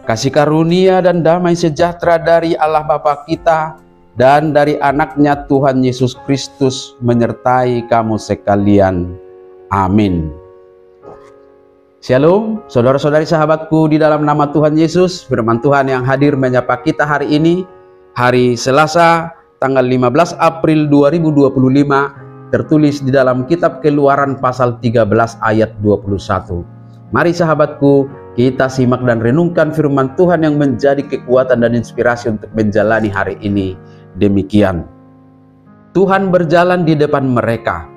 Kasih karunia dan damai sejahtera dari Allah Bapa kita dan dari anaknya Tuhan Yesus Kristus menyertai kamu sekalian. Amin. Shalom, saudara-saudari sahabatku di dalam nama Tuhan Yesus. Firman Tuhan yang hadir menyapa kita hari ini, hari Selasa, tanggal 15 April 2025, tertulis di dalam kitab Keluaran pasal 13 ayat 21. Mari sahabatku, kita simak dan renungkan firman Tuhan yang menjadi kekuatan dan inspirasi untuk menjalani hari ini. Demikian, Tuhan berjalan di depan mereka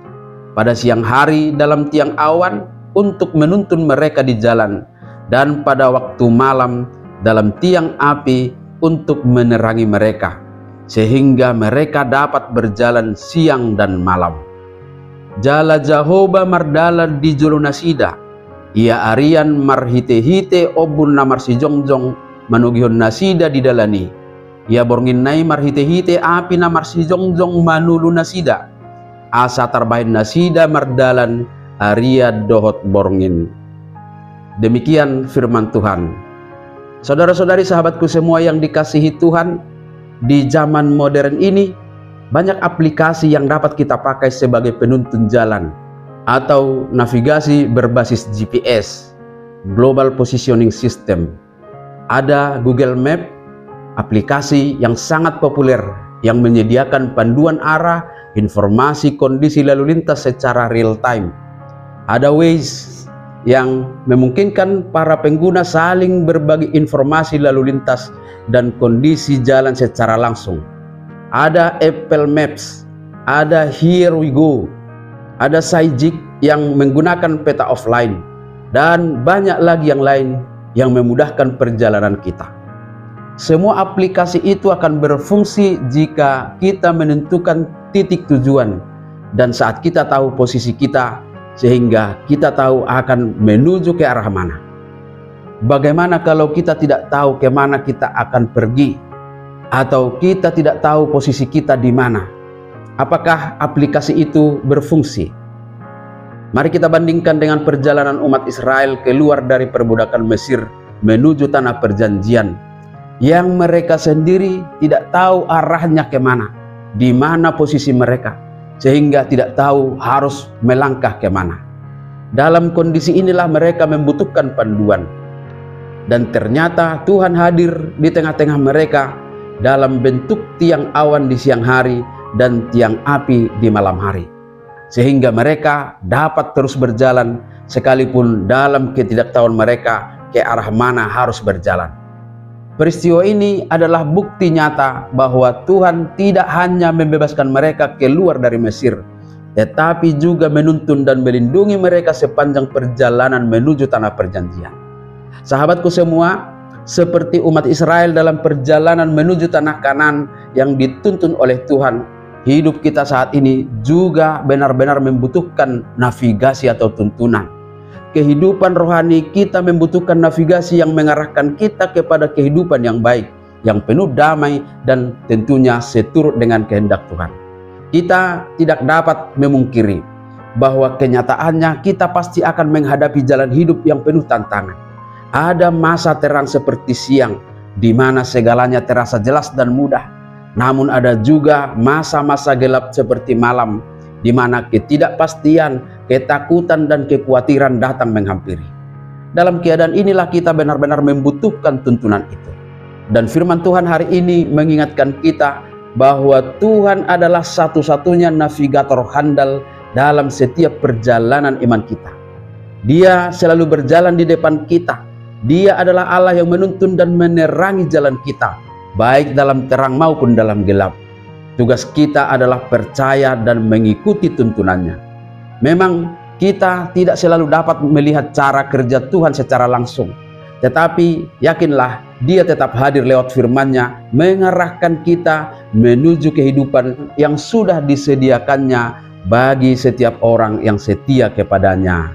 pada siang hari dalam tiang awan untuk menuntun mereka di jalan, dan pada waktu malam dalam tiang api untuk menerangi mereka, sehingga mereka dapat berjalan siang dan malam. Jala Jahoba mardala di Jolonasida, ia arian marhite-hite obun namar si jongjong manugihon nasida di dalani, ia borngin nai marhite-hite api namar si jongjong manulu nasida, asa tarbahin nasida mardalan Arya dohot borngin. Demikian firman Tuhan. Saudara-saudari sahabatku semua yang dikasihi Tuhan, di zaman modern ini banyak aplikasi yang dapat kita pakai sebagai penuntun jalan atau navigasi berbasis GPS, Global Positioning System. Ada Google Map, aplikasi yang sangat populer yang menyediakan panduan arah, informasi kondisi lalu lintas secara real time. Ada Waze yang memungkinkan para pengguna saling berbagi informasi lalu lintas dan kondisi jalan secara langsung. Ada Apple Maps, ada Here We Go, ada Saijik yang menggunakan peta offline, dan banyak lagi yang lain yang memudahkan perjalanan kita. Semua aplikasi itu akan berfungsi jika kita menentukan titik tujuan dan saat kita tahu posisi kita, sehingga kita tahu akan menuju ke arah mana. Bagaimana kalau kita tidak tahu kemana kita akan pergi, atau kita tidak tahu posisi kita di mana? Apakah aplikasi itu berfungsi? Mari kita bandingkan dengan perjalanan umat Israel keluar dari perbudakan Mesir menuju tanah perjanjian, yang mereka sendiri tidak tahu arahnya kemana, di mana posisi mereka, sehingga tidak tahu harus melangkah kemana. Dalam kondisi inilah mereka membutuhkan panduan. Dan ternyata Tuhan hadir di tengah-tengah mereka dalam bentuk tiang awan di siang hari dan tiang api di malam hari, sehingga mereka dapat terus berjalan sekalipun dalam ketidaktahuan mereka ke arah mana harus berjalan. Peristiwa ini adalah bukti nyata bahwa Tuhan tidak hanya membebaskan mereka keluar dari Mesir, tetapi juga menuntun dan melindungi mereka sepanjang perjalanan menuju tanah perjanjian. Sahabatku semua, seperti umat Israel dalam perjalanan menuju tanah Kanaan yang dituntun oleh Tuhan, hidup kita saat ini juga benar-benar membutuhkan navigasi atau tuntunan. Kehidupan rohani kita membutuhkan navigasi yang mengarahkan kita kepada kehidupan yang baik, yang penuh damai, dan tentunya seturut dengan kehendak Tuhan. Kita tidak dapat memungkiri bahwa kenyataannya kita pasti akan menghadapi jalan hidup yang penuh tantangan. Ada masa terang seperti siang, di mana segalanya terasa jelas dan mudah. Namun ada juga masa-masa gelap seperti malam, di mana ketidakpastian, ketakutan, dan kekhawatiran datang menghampiri. Dalam keadaan inilah kita benar-benar membutuhkan tuntunan itu. Dan firman Tuhan hari ini mengingatkan kita bahwa Tuhan adalah satu-satunya navigator handal dalam setiap perjalanan iman kita. Dia selalu berjalan di depan kita. Dia adalah Allah yang menuntun dan menerangi jalan kita, baik dalam terang maupun dalam gelap. Tugas kita adalah percaya dan mengikuti tuntunannya. Memang kita tidak selalu dapat melihat cara kerja Tuhan secara langsung, tetapi yakinlah Dia tetap hadir lewat firman-Nya, mengarahkan kita menuju kehidupan yang sudah disediakannya bagi setiap orang yang setia kepadanya.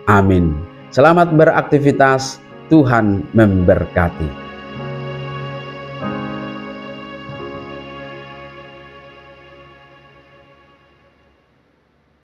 Amin. Selamat beraktivitas, Tuhan memberkati.